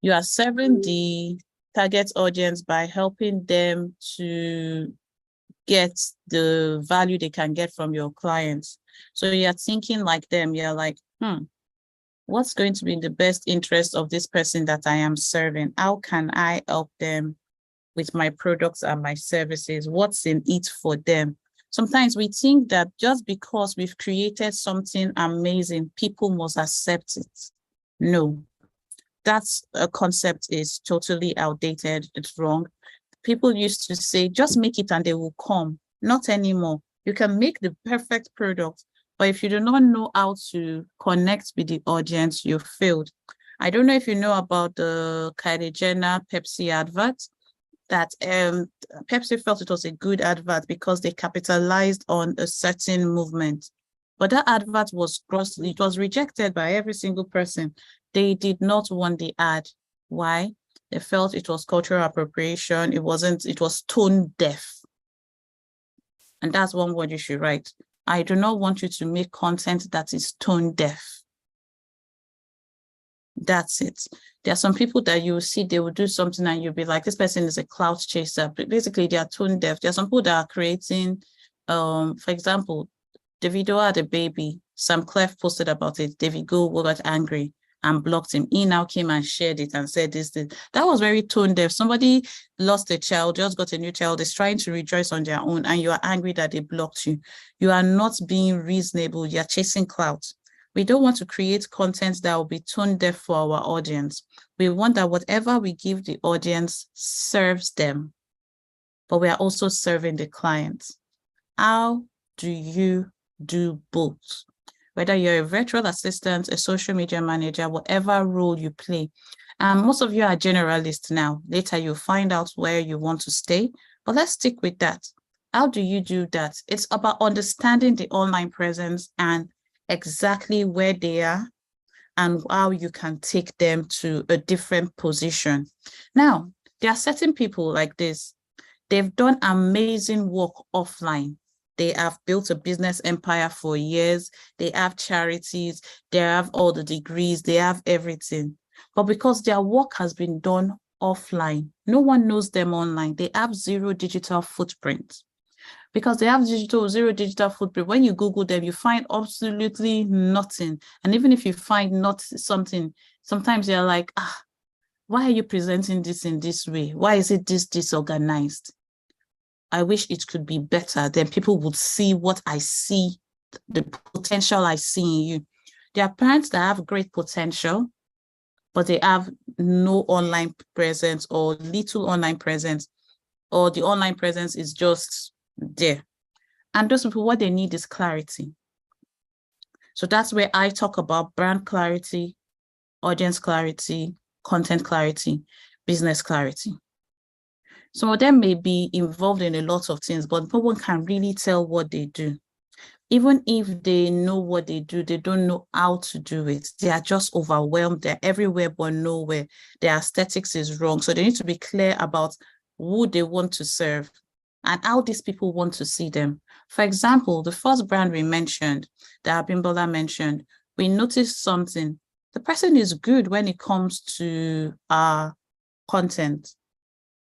You are serving the target audience by helping them to get the value they can get from your clients. So you're thinking like them. You're like, what's going to be in the best interest of this person that I am serving? How can I help them with my products and my services? What's in it for them? Sometimes we think that just because we've created something amazing, people must accept it. No, that's a concept is totally outdated. It's wrong. People used to say, just make it and they will come. Not anymore. You can make the perfect product, but if you do not know how to connect with the audience, you failed. I don't know if you know about the Kylie Jenner Pepsi advert, that Pepsi felt it was a good advert because they capitalized on a certain movement. But that advert was grossly, it was rejected by every single person. They did not want the ad. Why? They felt it was cultural appropriation. It was tone deaf. And that's one word you should write. I do not want you to make content that is tone deaf. That's it. There are some people that you will see, they will do something and you'll be like, this person is a clout chaser. But basically, they are tone deaf. There are some people that are creating, for example, Davido had a baby. Sam Clef posted about it. Davido got angry and blocked him. He now came and shared it and said this. That was very tone deaf. Somebody lost a child, just got a new child, is trying to rejoice on their own, and you are angry that they blocked you. You are not being reasonable. You are chasing clout. We don't want to create content that will be tone deaf for our audience. We want that whatever we give the audience serves them, but we are also serving the clients. How do you do both? Whether you're a virtual assistant, a social media manager, whatever role you play. Most of you are generalists now. Later, you'll find out where you want to stay, but let's stick with that. How do you do that? It's about understanding the online presence and exactly where they are and how you can take them to a different position. Now, there are certain people like this. They've done amazing work offline. They have built a business empire for years. They have charities. They have all the degrees. They have everything. But because their work has been done offline, no one knows them online. They have zero digital footprint. Because they have zero digital footprint. When you Google them, you find absolutely nothing. And even if you find not something, sometimes you're like, why are you presenting this in this way? Why is it this disorganized? I wish it could be better. Then people would see what I see, the potential I see in you. There are parents that have great potential, but they have no online presence or little online presence, or the online presence is just there. And those people, what they need is clarity. So that's where I talk about brand clarity, audience clarity, content clarity, business clarity. Some of them may be involved in a lot of things, but no one can really tell what they do. Even if they know what they do, they don't know how to do it. They are just overwhelmed. They're everywhere but nowhere. Their aesthetics is wrong. So they need to be clear about who they want to serve and how these people want to see them. For example, the first brand we mentioned, that Abimbola mentioned, we noticed something. The person is good when it comes to content.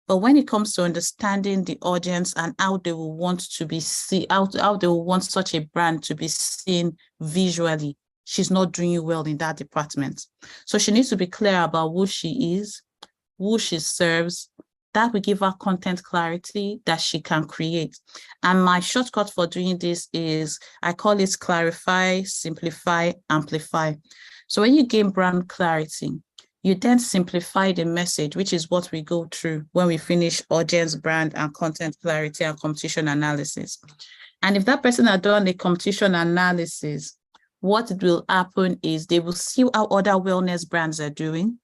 But when it comes to understanding the audience and how they will want to be seen, how they will want such a brand to be seen visually, she's not doing well in that department. So she needs to be clear about who she is, who she serves. That will give her content clarity that she can create. And my shortcut for doing this is, I call it clarify, simplify, amplify. So when you gain brand clarity, you then simplify the message, which is what we go through when we finish audience, brand, and content clarity and competition analysis. And if that person had done a competition analysis, what will happen is they will see how other wellness brands are doing,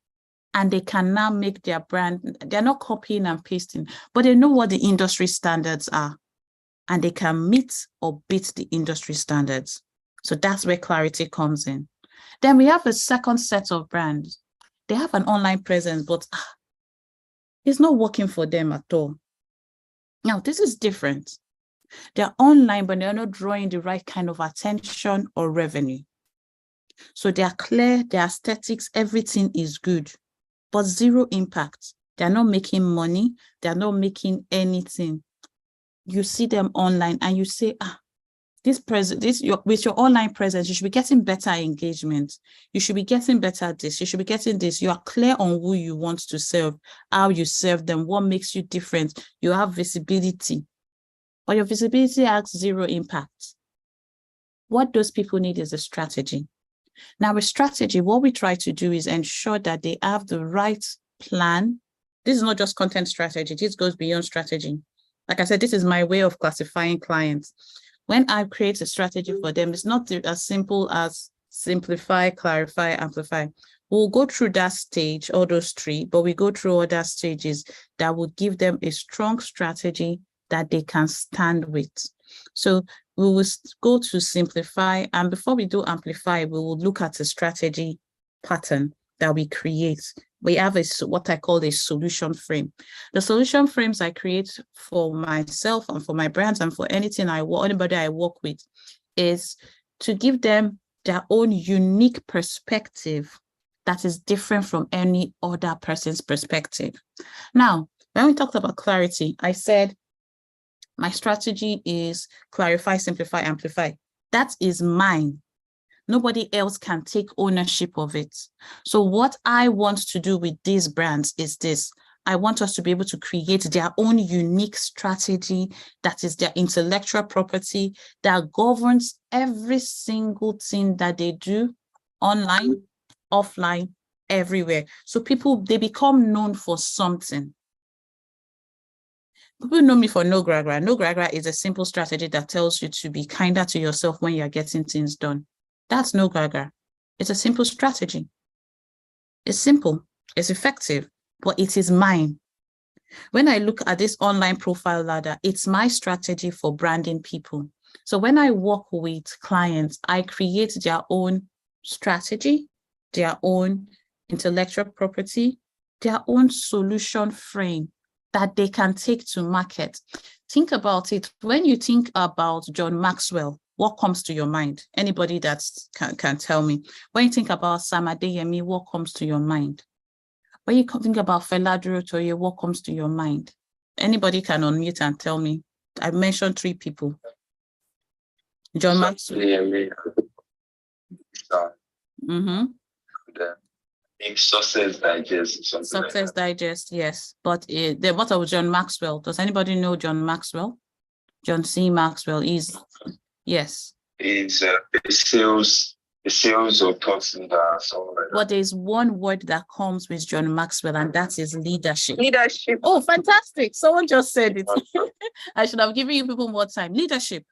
and they can now make their brand. They're not copying and pasting, but they know what the industry standards are, and they can meet or beat the industry standards. So that's where clarity comes in. Then we have a second set of brands. They have an online presence, but it's not working for them at all. Now, this is different. They're online, but they're not drawing the right kind of attention or revenue. So they are clear, their aesthetics, everything is good. but zero impact. They're not making money. They're not making anything. You see them online and you say, with your online presence, you should be getting better engagement. You should be getting better this. You should be getting this. You are clear on who you want to serve, how you serve them, what makes you different. You have visibility, but your visibility has zero impact. What those people need is a strategy. Now, with strategy, what we try to do is ensure that they have the right plan. This is not just content strategy. This goes beyond strategy. Like I said, this is my way of classifying clients. When I create a strategy for them, it's not as simple as simplify, clarify, amplify. We'll go through that stage, all those three, but we go through other stages that will give them a strong strategy that they can stand with. So we will go to simplify, and before we do amplify, we will look at a strategy pattern that we create. We have what I call a solution frame. The solution frames I create for myself and for my brands and for anybody I work with is to give them their own unique perspective that is different from any other person's perspective. Now, when we talked about clarity, I said my strategy is clarify, simplify, amplify. That is mine. Nobody else can take ownership of it. So what I want to do with these brands is this. I want us to be able to create their own unique strategy that is their intellectual property that governs every single thing that they do online, offline, everywhere. So they become known for something. People know me for no gra-gra. No gra-gra is a simple strategy that tells you to be kinder to yourself when you're getting things done. That's no gra-gra. It's a simple strategy. It's simple, it's effective, but it is mine. When I look at this online profile ladder, it's my strategy for branding people. So when I work with clients, I create their own strategy, their own intellectual property, their own solution frame that they can take to market. Think about it. When you think about John Maxwell, what comes to your mind? Anybody that can tell me. When you think about Sam Adeyemi, what comes to your mind? When you think about Fela Durotoye, what comes to your mind? Anybody can unmute and tell me. I mentioned 3 people. John Maxwell. Success Digest. Success Digest, yes. But what of John Maxwell? Does anybody know John Maxwell? John C. Maxwell is, yes. He's the sales or thoughts leader. But there's one word that comes with John Maxwell, and that is leadership. Leadership. Oh, fantastic. Someone just said it. I should have given you people more time. Leadership.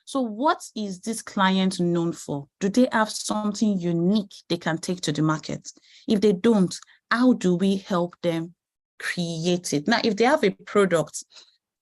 So what is this client known for? Do they have something unique they can take to the market? If they don't, how do we help them create it? Now, if they have a product,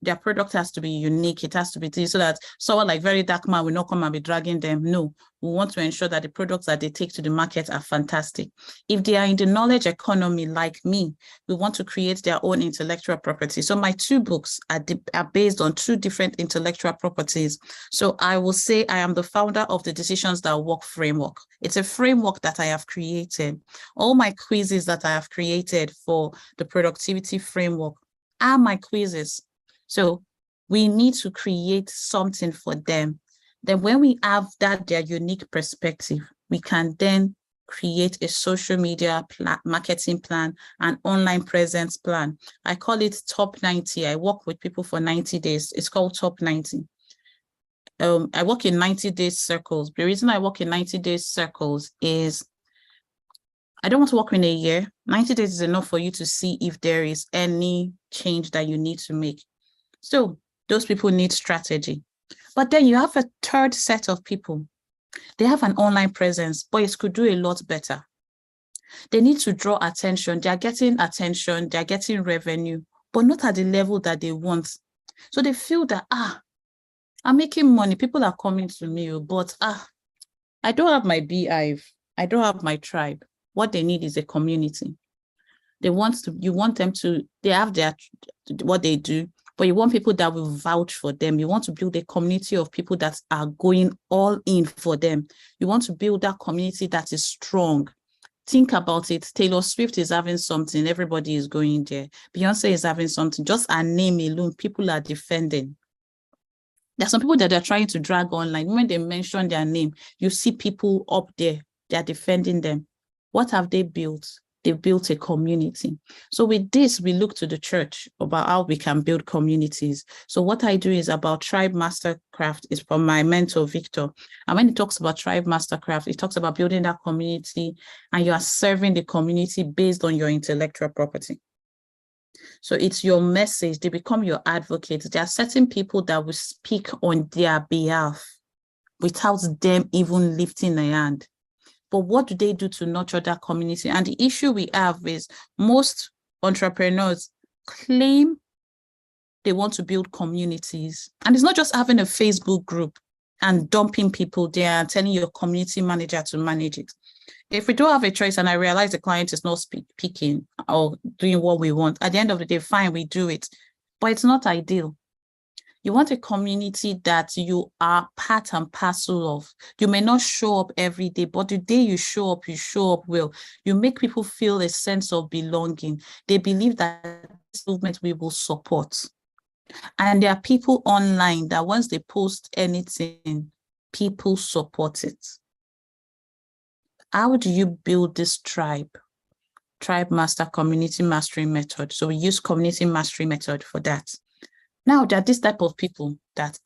their product has to be unique. It has to be so that someone like Very Dark Man will not come and be dragging them. No, we want to ensure that the products that they take to the market are fantastic. If they are in the knowledge economy like me, we want to create their own intellectual property. So my 2 books are based on 2 different intellectual properties. So I will say I am the founder of the Decisions That Work framework. It's a framework that I have created. All my quizzes that I have created for the productivity framework are my quizzes. So we need to create something for them. Then when we have their unique perspective, we can then create a social media marketing plan, an online presence plan. I call it Top 90. I work with people for 90 days. It's called Top 90. I work in 90-day circles. The reason I work in 90-day circles is I don't want to work in a year. 90 days is enough for you to see if there is any change that you need to make. So those people need strategy. But then you have a third set of people. They have an online presence, but it could do a lot better. They need to draw attention. They're getting attention, they're getting revenue, but not at the level that they want. So they feel that, I'm making money. People are coming to me, but I don't have my beehive. I don't have my tribe. What they need is a community. You want them to, they have what they do, but you want people that will vouch for them. You want to build a community of people that are going all in for them. You want to build that community that is strong. Think about it. Taylor Swift is having something. Everybody is going there. Beyonce is having something. Just her name alone, people are defending. There are some people that they're trying to drag online. When they mention their name, you see people up there. They're defending them. What have they built? They built a community. So with this, we look to the church about how we can build communities. So what I do is about Tribe Mastercraft is from my mentor, Victor. And when he talks about Tribe Mastercraft, he talks about building that community and you are serving the community based on your intellectual property. So it's your message. They become your advocates. There are certain people that will speak on their behalf without them even lifting a hand. But what do they do to nurture that community? And the issue we have is most entrepreneurs claim they want to build communities. And it's not just having a Facebook group and dumping people there and telling your community manager to manage it. If we don't have a choice and I realize the client is not speaking or doing what we want, at the end of the day, fine, we do it. But it's not ideal. You want a community that you are part and parcel of. You may not show up every day, but the day you show up well. You make people feel a sense of belonging. They believe that this movement we will support. And there are people online that once they post anything, people support it. How do you build this tribe? Tribe Master Community Mastery Method. So we use Community Mastery Method for that. Now, there are this type of people that,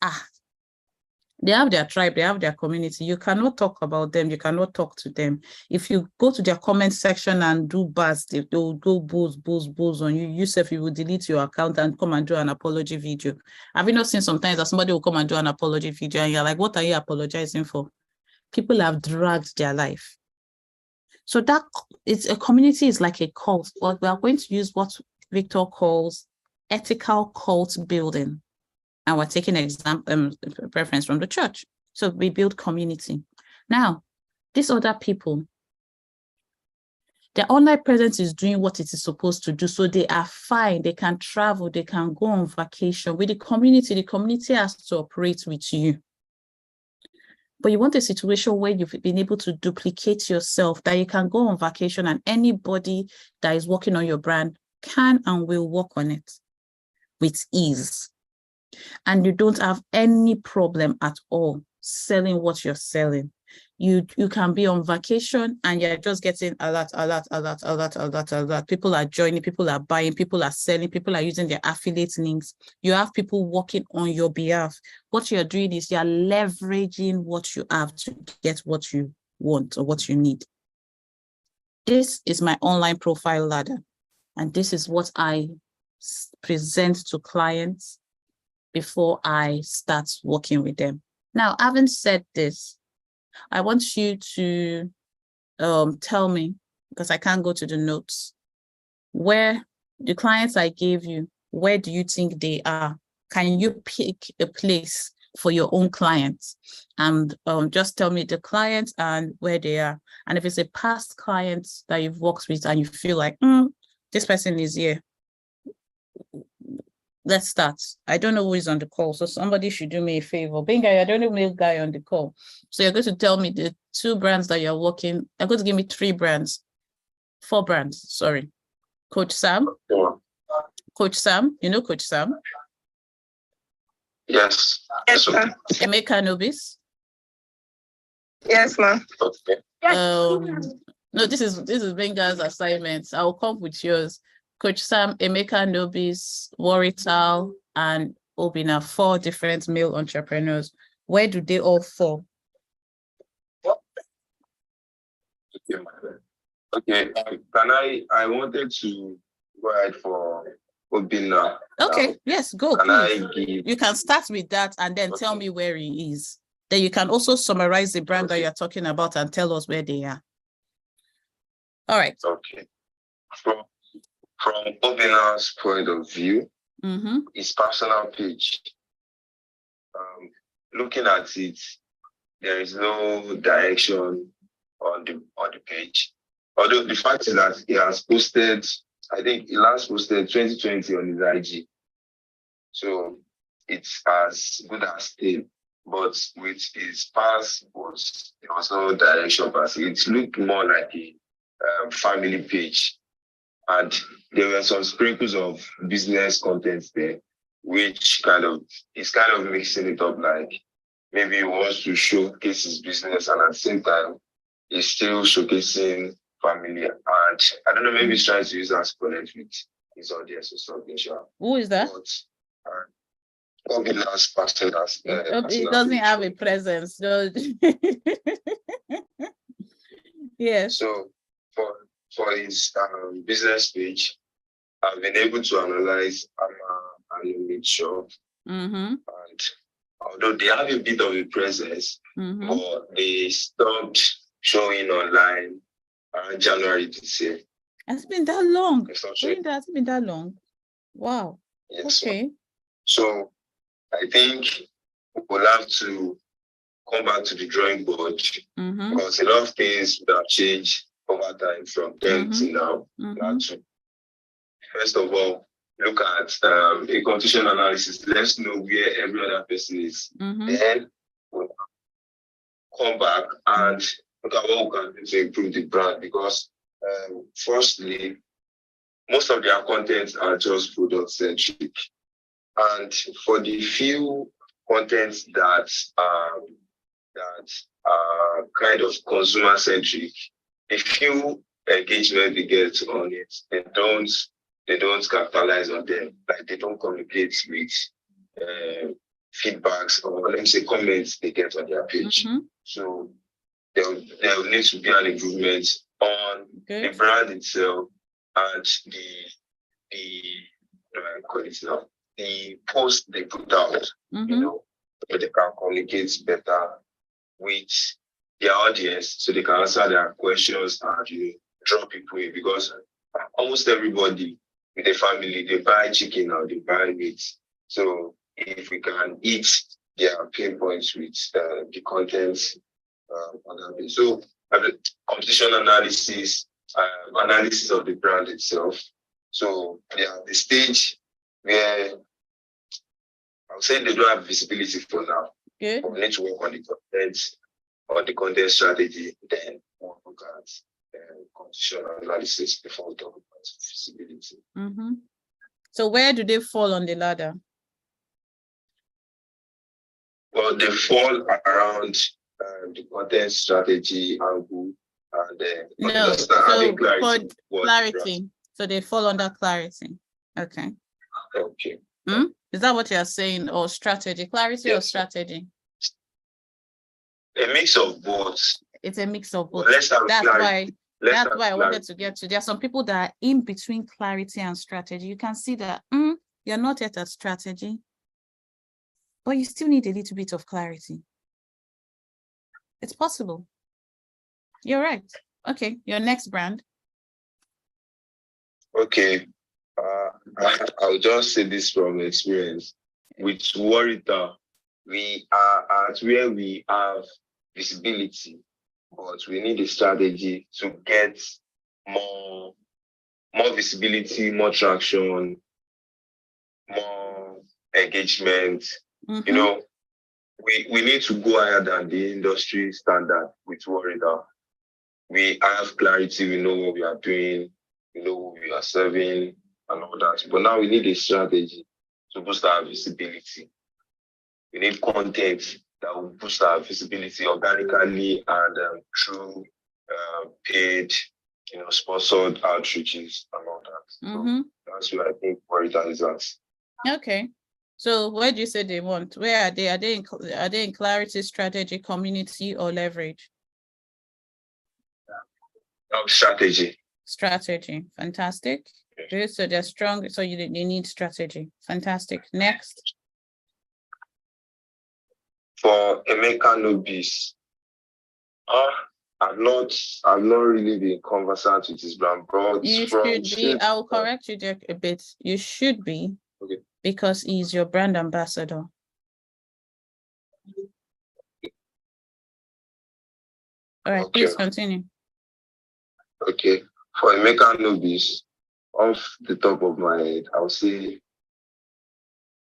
they have their tribe, they have their community. You cannot talk about them. You cannot talk to them. If you go to their comment section and do bad, they'll go bulls on you. Yourself, you will delete your account and come and do an apology video. Have you not seen sometimes that somebody will come and do an apology video and you're like, what are you apologizing for? People have dragged their life. So that it's a community is like a cult, but we are going to use what Victor calls ethical cult building. And we're taking an example, reference from the church. So we build community. Now, these other people, their online presence is doing what it is supposed to do. So they are fine. They can travel. They can go on vacation. With the community has to operate with you. But you want a situation where you've been able to duplicate yourself, that you can go on vacation and anybody that is working on your brand can and will work on it with ease. And you don't have any problem at all selling what you're selling. You can be on vacation and you're just getting a lot. People are joining, people are buying, people are selling, people are using their affiliate links. You have people working on your behalf. What you're doing is you're leveraging what you have to get what you want or what you need. This is my online profile ladder. And this is what I present to clients before I start working with them. Now, having said this, I want you to tell me, because I can't go to the notes, where the clients I gave you, where do you think they are? Can you pick a place for your own clients? And just tell me the clients and where they are. And if it's a past client that you've worked with and you feel like, this person is here, let's start. I don't know who is on the call, so somebody should do me a favor. Benga, I don't know the guy on the call. So you're going to tell me the 2 brands that you're working. You're going to give me 4 brands, sorry. Coach Sam. Coach Sam, you know Coach Sam? Yes. Yes, ma'am. Emeka Nobis. Yes, ma'am. Okay. No, this is Benga's assignment. I'll come with yours. Coach Sam, Emeka Nobis, Warital, and Obina, 4 different male entrepreneurs. Where do they all fall? Okay. I wanted to go ahead for Obina. Okay, yes, go. Please. You can start with that and then tell me where he is. Then you can also summarize the brand that you're talking about and tell us where they are. All right. Okay. From Obina's point of view, his personal page, looking at it, there is no direction on the page. Although the fact is that he has posted, I think he last posted 2020 on his IG. So it's as good as still. But with his past there was no direction, but it looked more like family page, and there were some sprinkles of business content there, which is kind of mixing it up. Like maybe he wants to showcase his business, and at the same time, he's still showcasing family. And I don't know, maybe he's trying to use that to connect with his audience or something. Sure. Who is that? But, the last person that's It doesn't have a presence. So yes. So for his business page, I've been able to analyze and make sure. And although they have a bit of a presence, but they stopped showing online around January this year. It's been that long. It's been that long. Wow. Yes. Okay. So I think we'll have to come back to the drawing board because a lot of things would have changed over time from then to now. First of all, look at a competition analysis. Let's know where every other person is. Then we'll come back and look at what we can do to improve the brand, because firstly, most of their content are just product centric. And for the few contents that are kind of consumer centric, the few engagement they get on it, they don't capitalize on them. Like they don't communicate with feedbacks, or let me say comments they get on their page. So there will need to be an improvement on the brand itself and the post they put out, but they can communicate better with their audience, so they can answer their questions and draw people in. Because almost everybody with a family, they buy chicken or they buy meat. So if we can eat their pain points with the contents on that page. So the competition analysis, analysis of the brand itself. So the stage where I would say they don't have visibility for now. Good. But we need to work on the content strategy, then we'll look at competition analysis before we talk about visibility. So where do they fall on the ladder? Well, they fall around the content strategy angle and clarity. So they fall under clarity. Okay. Okay. Is that what you're saying, or strategy? Clarity or strategy? A mix of both. It's a mix of both. That's why I wanted to get to. There are some people that are in between clarity and strategy. You can see that you're not yet at strategy, but you still need a little bit of clarity. It's possible. You're right. Okay, your next brand. Okay. I'll just say this from experience. With Warita, we are at where we have visibility, but we need a strategy to get more visibility, more traction, more engagement. We need to go higher than the industry standard with Warita. We have clarity, we know what we are doing, we know who we are serving, and all that. But now we need a strategy to boost our visibility. We need content that will boost our visibility organically and through paid, sponsored outreaches and all that. So that's where I think Warita is at. Okay. So where do you say they want? Where are they? Are they in clarity, strategy, community, or leverage? Strategy. Strategy. Fantastic. Good. So they're strong. So you need strategy. Fantastic. Next. For Emeka Nobis, I've not really been conversant with his brand, but you should be. I'll correct you there a bit. You should be, because he's your brand ambassador. All right, please continue. Okay, for Emeka Nobis, off the top of my head, I would say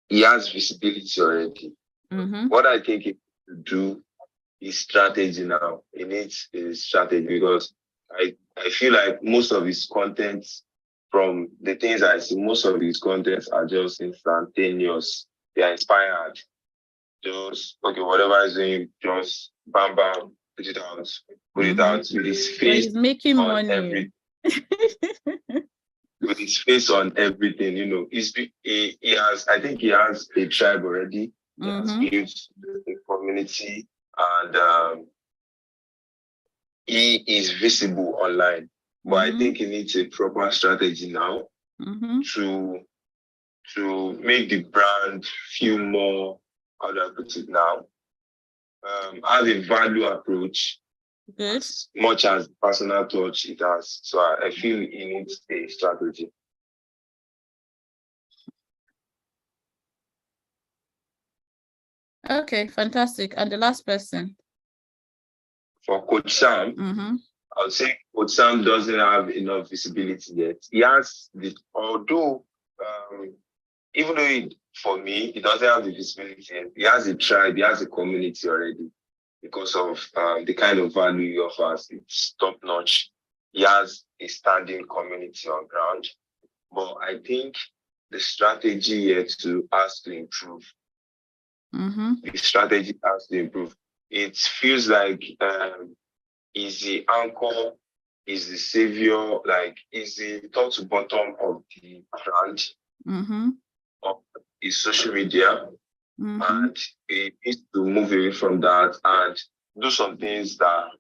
he has visibility already. What I think he should do is strategy now. He needs a strategy, because I feel like most of his content, from the things I see, most of his contents are just instantaneous. They are inspired. Just okay, whatever is doing, just bam bam, put it out with his So face he's making on money. with his face on everything. He has, I think he has a tribe already. He has built a community, and he is visible online. But I think he needs a proper strategy now to make the brand feel more, how do I put it now? Have a value approach. Good. As much as personal touch it has. So I feel he needs a strategy. Okay, fantastic. And the last person? For Coach Sam, I would say Coach Sam doesn't have enough visibility yet. He has although even though for me, he doesn't have the visibility yet, he has a tribe, he has a community already. Because of the kind of value he offers, it's top notch. He has a standing community on ground, but I think the strategy yet has to improve. The strategy has to improve. It feels like is the anchor, is the savior, like is the top to bottom of the brand of his social media. And he needs to move away from that and do some things that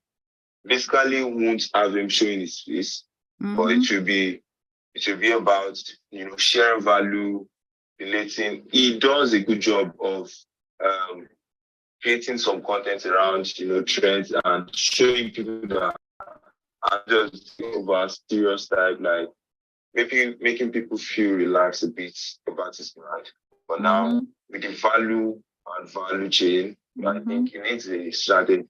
basically won't have him showing his face, but it will be about sharing value, relating. He does a good job of creating some content around trends and showing people that are just over serious type, like maybe making people feel relaxed a bit about his brand. But now with the value and value chain, I think he needs a strategy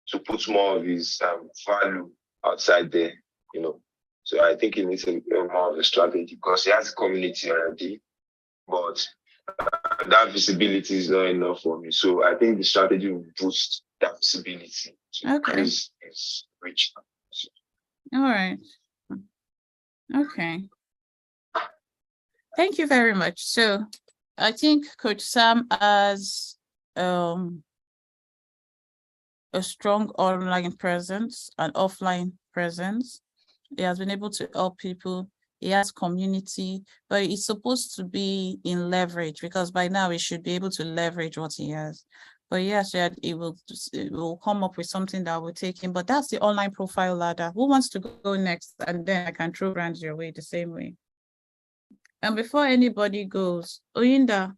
to put more of his value outside there, So I think he needs more of a strategy because he has a community already, but that visibility is not enough for me. So I think the strategy will boost that visibility to increase his reach. All right. Okay. Thank you very much. So I think Coach Sam has a strong online presence and offline presence. He has been able to help people. He has community, but it's supposed to be in leverage because by now he should be able to leverage what he has. But yes, it will come up with something that will take him. But that's the online profile ladder. Who wants to go next? And then I can throw brands your way the same way. And before anybody goes, Oyinda,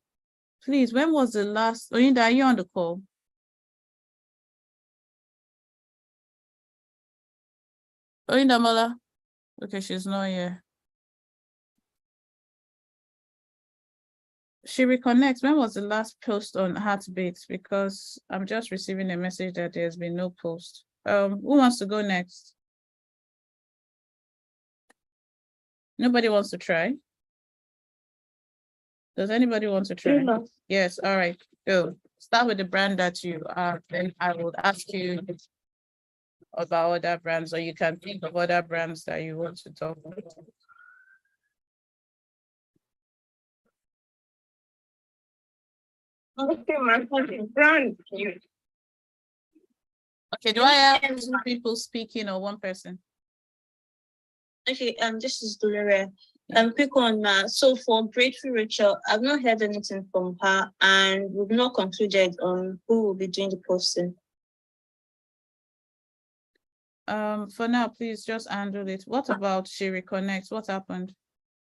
please, when was the last? Oyinda, are you on the call? Oyinda Mola? Okay, she's not here. She reconnects. When was the last post on Heartbeat? Because I'm just receiving a message that there's been no post. Who wants to go next? Nobody wants to try? Does anybody want to try? No. Yes, all right, go. Start with the brand that you are, then I will ask you about other brands, or you can think of other brands that you want to talk about. Okay, my brand. Okay, do I have two people speaking or one person? Okay, this is Gloria. Quick on so for Grateful Rachel, I've not heard anything from her, and we've not concluded on who will be doing the posting. For now, please just handle it. What about She Reconnects? What happened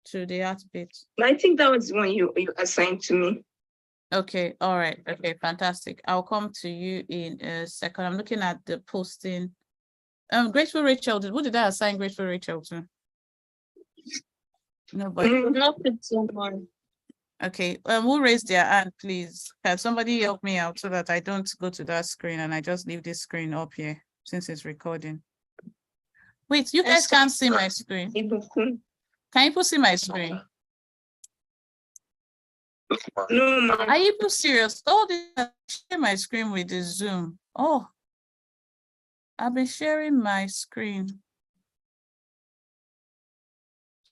to the Heartbeat? I think that was the one you assigned to me. Okay, all right. Okay, fantastic. I'll come to you in a second. I'm looking at the posting. Grateful Rachel, who did I assign Grateful Rachel to? Nobody. Not with someone. Okay, who raised their hand, please? Can somebody help me out so that I don't go to that screen and I just leave this screen up here since it's recording? Wait, you guys can't see my screen. Can you see my screen? No, ma'am. Are you serious? Oh, I share my screen with the Zoom. Oh, I've been sharing my screen.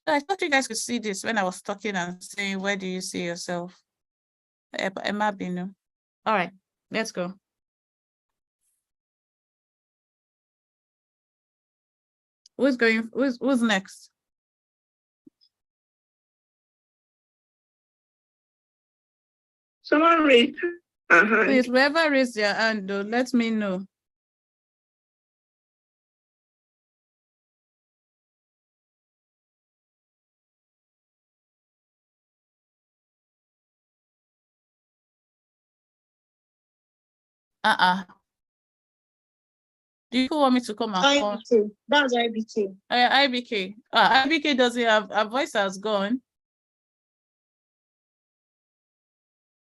I thought you guys could see this when I was talking and saying, where do you see yourself? Emma Binu. All right, let's go. Who's next? Someone raised a hand. Please, whoever raised your hand, though, let me know. Do you want me to come and call? IBK. That's IBK. IBK. IBK doesn't have, her voice has gone.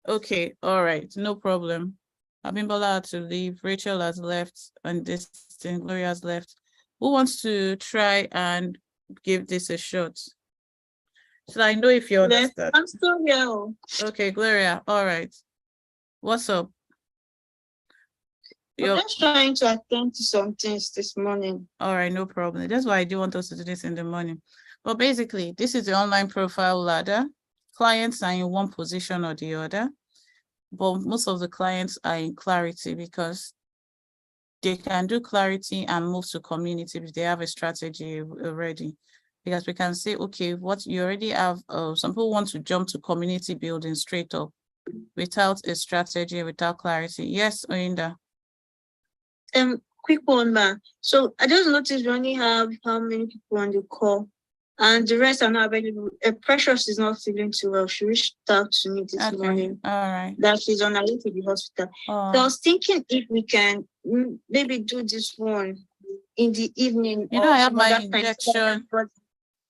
Okay, all right, no problem. Abimbola had to leave, Rachel has left, and this thing, Gloria has left. Who wants to try and give this a shot? So I know if you understand. I'm still here. Okay, Gloria, all right. What's up? I'm just trying to attend to some things this morning. All right, no problem. That's why I do want us to do this in the morning. But basically, this is the online profile ladder. Clients are in one position or the other, but most of the clients are in Clarity because they can do Clarity and move to Community if they have a strategy already. Because we can say, okay, what you already have, some people want to jump to Community building straight up without a strategy, without Clarity. Yes, Oyinda. Quick one, ma. So I just noticed we only have how many people on the call, and the rest are not available. Precious is not feeling too well. She reached out to me this morning. All right. That she's on her way to the hospital. So I was thinking if we can maybe do this one in the evening. You know, I have my injection.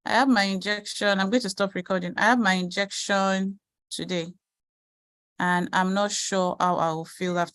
I have my injection. I'm going to stop recording. I have my injection today, and I'm not sure how I will feel after.